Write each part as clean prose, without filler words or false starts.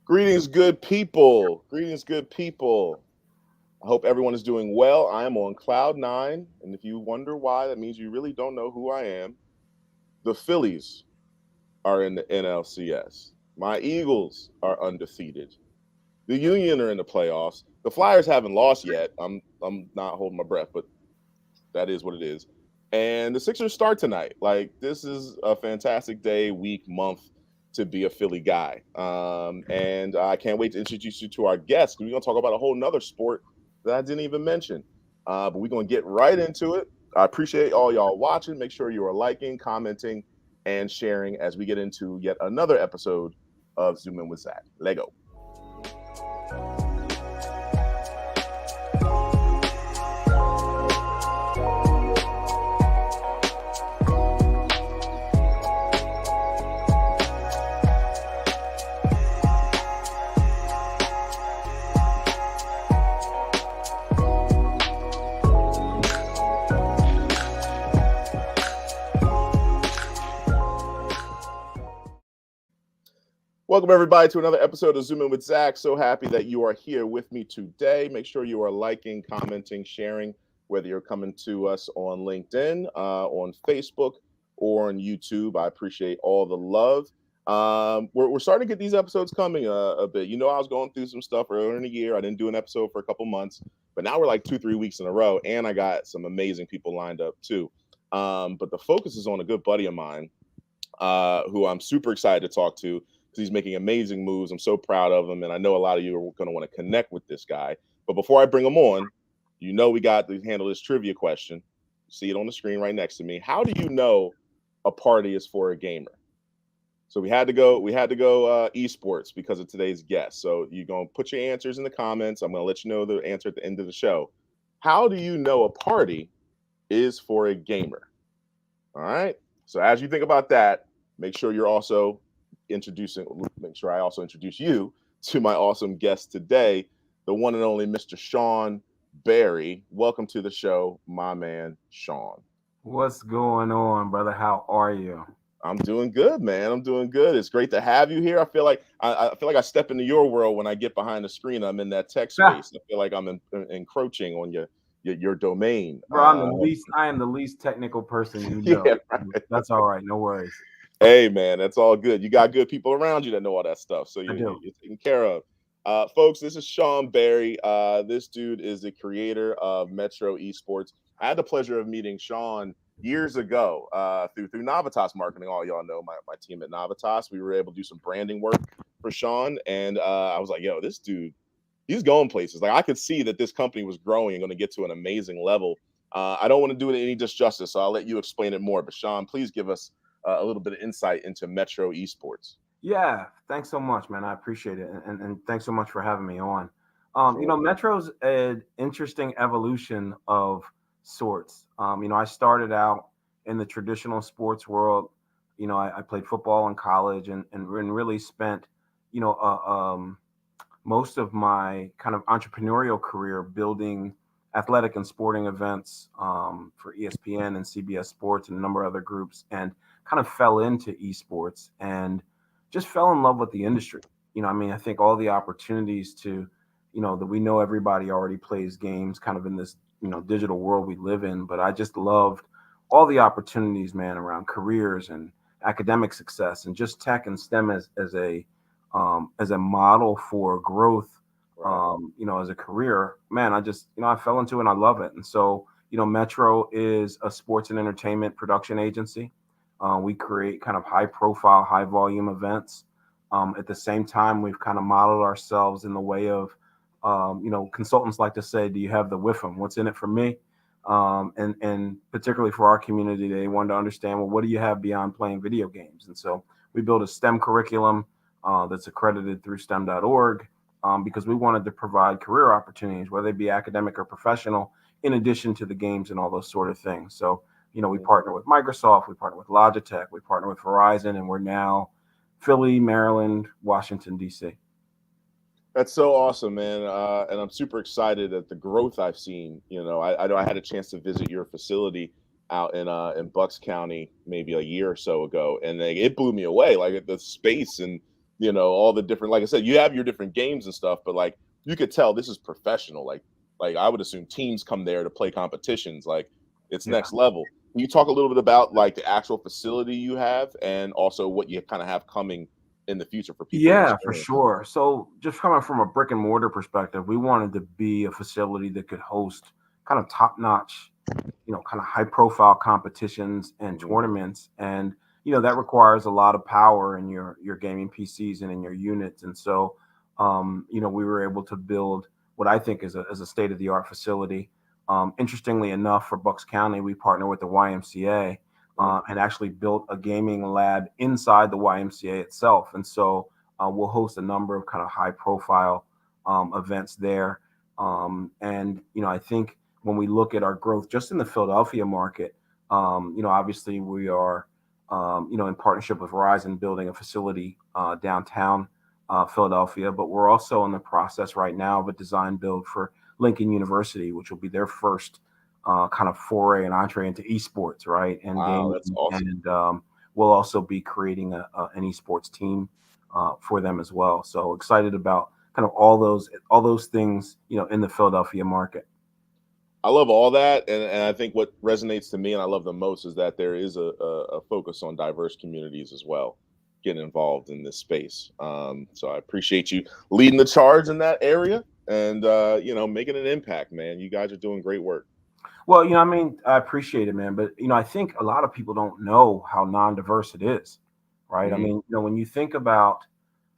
Greetings, good people. Greetings, good people. I hope everyone is doing well. I am on cloud nine. And if you wonder why, that means you really don't know who I am. The Phillies are in the NLCS. My Eagles are undefeated. The Union are in the playoffs. The Flyers haven't lost yet. I'm not holding my breath, but that is what it is. And the Sixers start tonight. Like, this is a fantastic day, week, month to be a Philly guy. And I can't wait to introduce you to our guest. We're going to talk about a whole nother sport that I didn't even mention. But we're going to get right into it. I appreciate all y'all watching. Make sure you are liking, commenting, and sharing as we get into yet another episode of Zoomin With Zack. Lego. Welcome, everybody, to another episode of Zoomin With Zack. So happy that you are here with me today. Make sure you are liking, commenting, sharing, whether you're coming to us on LinkedIn, on Facebook, or on YouTube. I appreciate all the love. We're starting to get these episodes coming a bit. You know, I was going through some stuff earlier in the year. I didn't do an episode for a couple months, but now we're like 2-3 weeks in a row, and I got some amazing people lined up too. But the focus is on a good buddy of mine who I'm super excited to talk to. He's making amazing moves. I'm so proud of him, and I know a lot of you are going to want to connect with this guy. But before I bring him on, you know we got to handle this trivia question. You see it on the screen right next to me. How do you know a party is for a gamer? So we had to go esports because of today's guest. So you're going to put your answers in the comments. I'm going to let you know the answer at the end of the show. How do you know a party is for a gamer? All right. So as you think about that, make sure you're also make sure I also introduce you to my awesome guest today, the one and only Mr. Shaon Berry. Welcome to the show, my man, Shaon. What's going on, brother? How are you? I'm doing good, man. I'm doing good. It's great to have you here. I feel like I step into your world when I get behind the screen. I'm in that tech space. I feel like I'm encroaching on your domain. Bro, I am the least technical person you Yeah, know. right. That's all right. No worries. Hey, man, that's all good. You got good people around you that know all that stuff, so I do. you're taken care of. Folks, this is Shaon Berry. This dude is the creator of Metro Esports. I had the pleasure of meeting Shaon years ago through Navitas Marketing. All y'all know my team at Navitas. We were able to do some branding work for Shaon, and I was like, yo, this dude, he's going places. Like, I could see that this company was growing and going to get to an amazing level. I don't want to do it any disjustice, so I'll let you explain it more. But Shaon, please give us a little bit of insight into Metro Esports. Yeah, thanks so much, man. I appreciate it. And thanks so much for having me on. Sure. Metro's an interesting evolution of sorts. I started out in the traditional sports world. I played football in college and really spent, you know, most of my kind of entrepreneurial career building athletic and sporting events for ESPN and CBS Sports and a number of other groups, and kind of fell into esports and just fell in love with the industry. I think all the opportunities to, that we know everybody already plays games kind of in this, digital world we live in, but I just loved all the opportunities, man, around careers and academic success and just tech and STEM as a model for growth, Right. as a career, man, I just, I fell into it and I love it. And so, Metro is a sports and entertainment production agency. We create kind of high profile, high volume events. At the same time, we've kind of modeled ourselves in the way of, consultants like to say, do you have the whiffum? What's in it for me? And particularly for our community, they wanted to understand, well, what do you have beyond playing video games? And so we built a STEM curriculum that's accredited through STEM.org because we wanted to provide career opportunities, whether they be academic or professional, in addition to the games and all those sort of things. So, we partner with Microsoft, we partner with Logitech, we partner with Verizon, and we're now Philly, Maryland, Washington, D.C. That's so awesome, man. And I'm super excited at the growth I've seen. I know I had a chance to visit your facility out in Bucks County maybe a year or so ago, and it blew me away. Like the space and all the different, like I said, you have your different games and stuff, but like you could tell this is professional. Like I would assume teams come there to play competitions. Like it's Yeah. next level. Can you talk a little bit about like the actual facility you have and also what you kind of have coming in the future for people to Yeah, for experience? sure. So just coming from a brick and mortar perspective, we wanted to be a facility that could host kind of top notch, kind of high profile competitions and Hmm. tournaments. And, that requires a lot of power in your gaming PCs and in your units. And so, we were able to build what I think is a state of the art facility. Interestingly enough, for Bucks County, we partner with the YMCA and actually built a gaming lab inside the YMCA itself. And so we'll host a number of kind of high profile events there. And, I think when we look at our growth just in the Philadelphia market, obviously we are, in partnership with Verizon building a facility downtown Philadelphia, but we're also in the process right now of a design build for Lincoln University, which will be their first kind of foray and entree into esports, right? And Wow, gaming. that's awesome. And we'll also be creating an esports team for them as well. So excited about kind of all those things, in the Philadelphia market. I love all that, and I think what resonates to me and I love the most is that there is a focus on diverse communities as well, getting involved in this space. So I appreciate you leading the charge in that area and making an impact, man. You guys are doing great work. Well, I appreciate it, man. But, I think a lot of people don't know how non-diverse it is, right? I Hmm. mean, when you think about,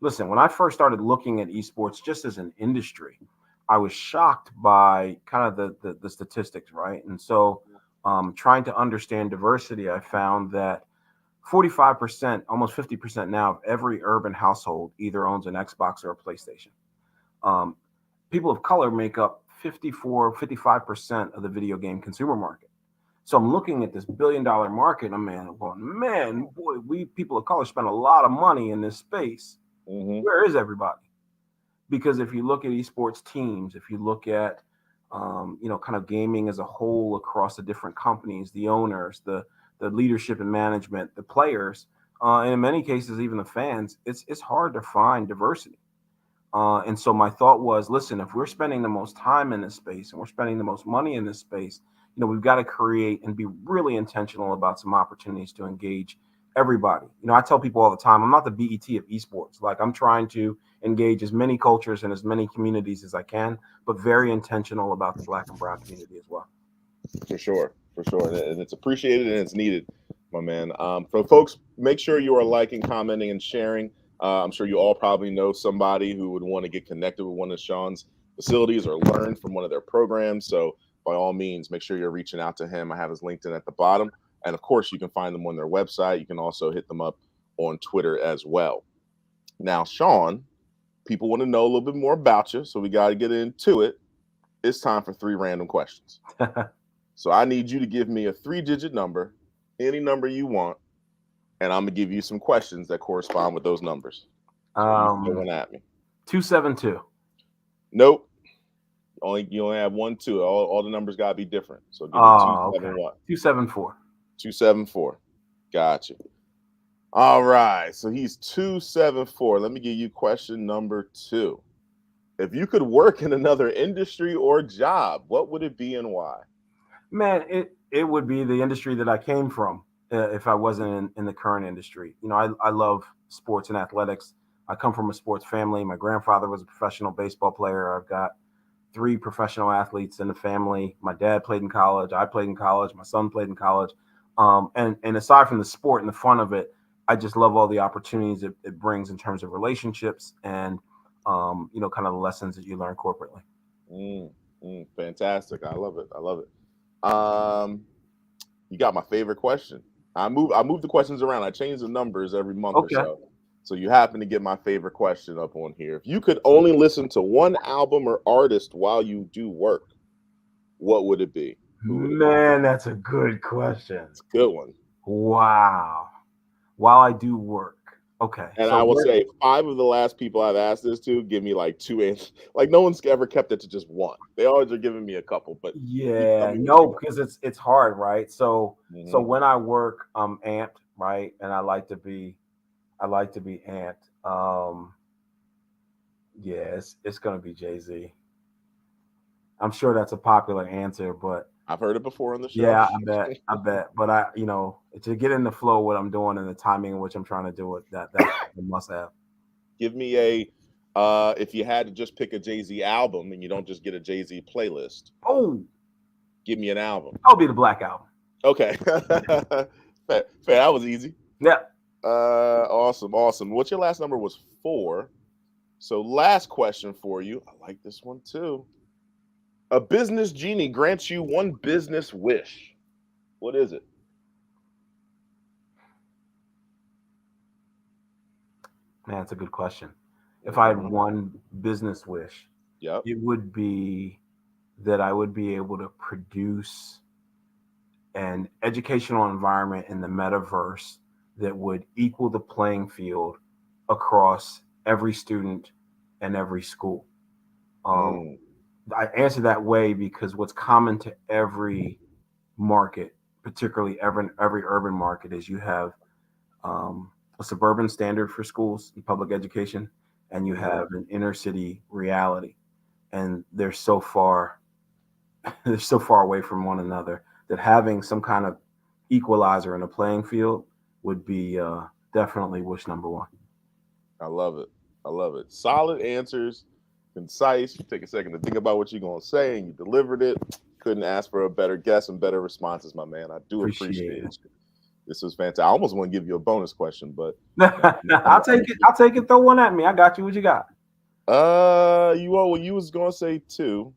listen, when I first started looking at esports just as an industry, I was shocked by kind of the statistics, right? And so, trying to understand diversity, I found that 45%, almost 50% now of every urban household either owns an Xbox or a PlayStation. Um, People of color make up 54, 55% of the video game consumer market. So I'm looking at this $1 billion market, and I'm going, man, boy, we people of color spend a lot of money in this space. Hmm. Where is everybody? Because if you look at esports teams, if you look at kind of gaming as a whole across the different companies, the owners, the leadership and management, the players, and in many cases even the fans, it's hard to find diversity. And so my thought was, listen, if we're spending the most time in this space and we're spending the most money in this space, we've got to create and be really intentional about some opportunities to engage everybody. I tell people all the time, I'm not the BET of esports. Like I'm trying to engage as many cultures and as many communities as I can, but very intentional about the Black and Brown community as well. For sure, for sure, and it's appreciated and it's needed, my man. For folks, make sure you are liking, commenting, and sharing. I'm sure you all probably know somebody who would want to get connected with one of Shaon's facilities or learn from one of their programs. So by all means, make sure you're reaching out to him. I have his LinkedIn at the bottom, and of course, you can find them on their website. You can also hit them up on Twitter as well. Now, Shaon, people want to know a little bit more about you, so we got to get into it. It's time for 3 random questions. So I need you to give me a 3-digit number, any number you want, and I'm gonna give you some questions that correspond with those numbers. So you throw um, one at me. 272. Nope. You only have one, two. All the numbers gotta be different. So give me two, Oh, seven, okay. what? 274. 274. Gotcha. All right. So he's 274. Let me give you question number 2. If you could work in another industry or job, what would it be and why? Man, it would be the industry that I came from if I wasn't in the current industry. I love sports and athletics. I come from a sports family. My grandfather was a professional baseball player. I've got 3 professional athletes in the family. My dad played in college. I played in college. My son played in college. And aside from the sport and the fun of it, I just love all the opportunities it brings in terms of relationships and kind of the lessons that you learn corporately. Mm, fantastic. I love it. I love it. You got my favorite question. I move the questions around. I change the numbers every month or Okay. so. So you happen to get my favorite question up on here. If you could only listen to one album or artist while you do work, what would it be? Who would it be? Man, that's a good question. It's a good one. Wow. While I do work. Okay. And So I will where say 5 of the last people I've asked this to give me like 2 answers. Like no one's ever kept it to just one. They always are giving me a couple, but you tell yeah, me what you no, want. because it's hard, right? So Hmm. when I work, I'm amped, right? And I like to be I like to be Ant. Yeah, it's gonna be Jay-Z. I'm sure that's a popular answer, but I've heard it before on the show. yeah, I bet. But to get in the flow of what I'm doing and the timing in which I'm trying to do it, that's a must have. Give me if you had to just pick a Jay-Z album and you don't just get a Jay-Z playlist, Oh, give me an album. I'll be the Black Album. Okay. Fair. That was easy. Yeah. Awesome. What's your last number was 4. So last question for you. I like this one too. A business genie grants you one business wish. What is it? Man, that's a good question. If I had Mhm. one business wish, Yep. it would be that I would be able to produce an educational environment in the metaverse that would equal the playing field across every student and every school. Um, Mm. I answer that way because what's common to every market, particularly every urban market, is you have a suburban standard for schools and public education, and you Mhm. have an inner city reality, and they're so far away from one another that having some kind of equalizer in a playing field would be definitely wish number one. I love it. Solid answers, concise. You take a second to think about what you're gonna say, and you delivered it. Couldn't ask for a better guess and better responses, my man. I do Appreciate appreciate it. you. This was fantastic. I almost want to give you a bonus question, but I'll take it. I'll take it. Throw one at me. I got you. What you got? you was gonna say 2.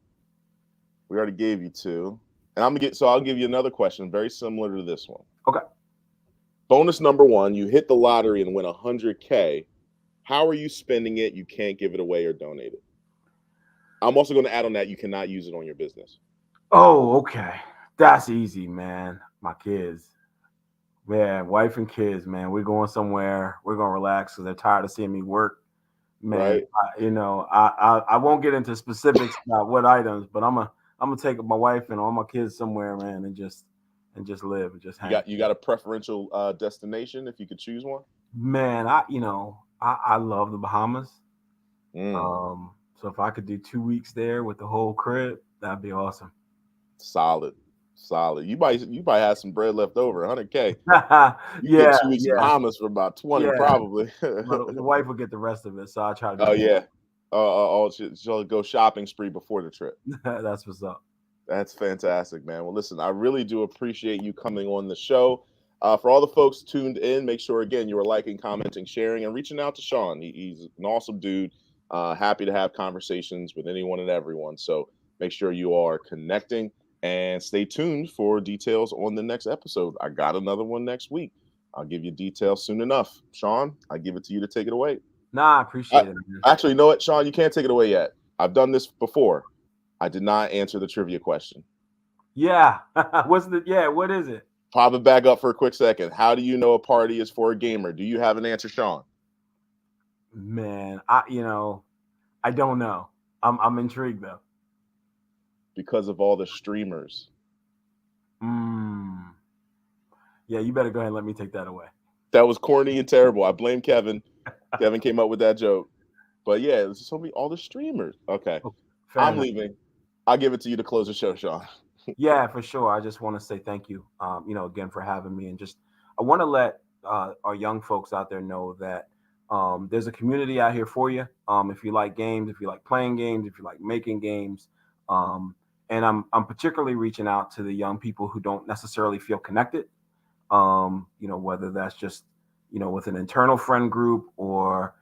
We already gave you 2, and I'll give you another question, very similar to this one. Okay. Bonus number 1: you hit the lottery and win 100K. How are you spending it? You can't give it away or donate it. I'm also going to add on that you cannot use it on your business. Oh, okay. That's easy, man. My kids. Man, wife and kids, man. We're going somewhere. We're gonna relax because they're tired of seeing me work. Man, Right? I won't get into specifics about what items, but I'm gonna take my wife and all my kids somewhere, man, and just live and just hang. You got a preferential destination if you could choose one? Man, I love the Bahamas. Mm, So if I could do 2 weeks there with the whole crib, that'd be awesome. solid. You might have some bread left over, 100K. You can get Yeah, 2 weeks in yeah, Bahamas for about 20 yeah. probably. Well, the wife will get the rest of it, so I try to be. Oh yeah. She'll go shopping spree before the trip. That's what's up. That's fantastic, man. Well, listen, I really do appreciate you coming on the show. For all the folks tuned in, make sure again you are liking, commenting, sharing, and reaching out to Shaon. He's an awesome dude. Happy to have conversations with anyone and everyone. So make sure you are connecting and stay tuned for details on the next episode. I got another one next week. I'll give you details soon enough. Shaon, I give it to you to take it away. Nah, I I, appreciate it, man. actually, you know what, Shaon, you can't take it away yet. I've done this before. I did not answer the trivia question. Yeah. What is it? Pop it back up for a quick second. How do you know a party is for a gamer? Do you have an answer, Shaon? Man, I don't know. I'm intrigued though. Because of all the streamers. Mm. Yeah, you better go ahead and let me take that away. That was corny and terrible. I blame Kevin. Kevin came up with that joke. But yeah, it was just all the streamers. Okay. Oh, fair I'm enough. leaving. I'll give it to you to close the show, Shaon. Yeah, for sure. I just want to say thank you, again for having me, and just I want to let our young folks out there know that there's a community out here for you. If you like games, if you like playing games, if you like making games, and I'm particularly reaching out to the young people who don't necessarily feel connected. Whether that's just with an internal friend group or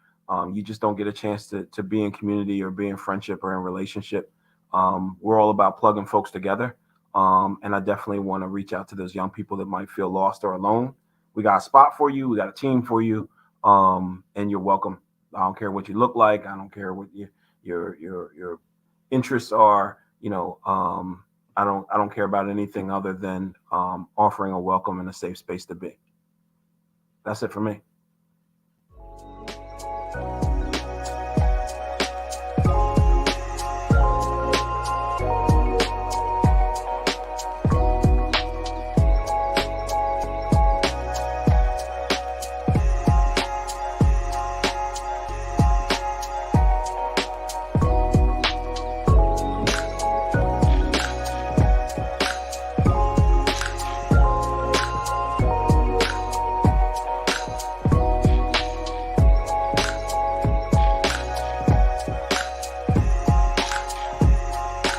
you just don't get a chance to be in community or be in friendship or in relationship. We're all about plugging folks together. And I definitely want to reach out to those young people that might feel lost or alone. We got a spot for you. We got a team for you. And you're welcome. I don't care what you look like. I don't care what your interests are. I don't care about anything other than offering a welcome and a safe space to be. That's it for me.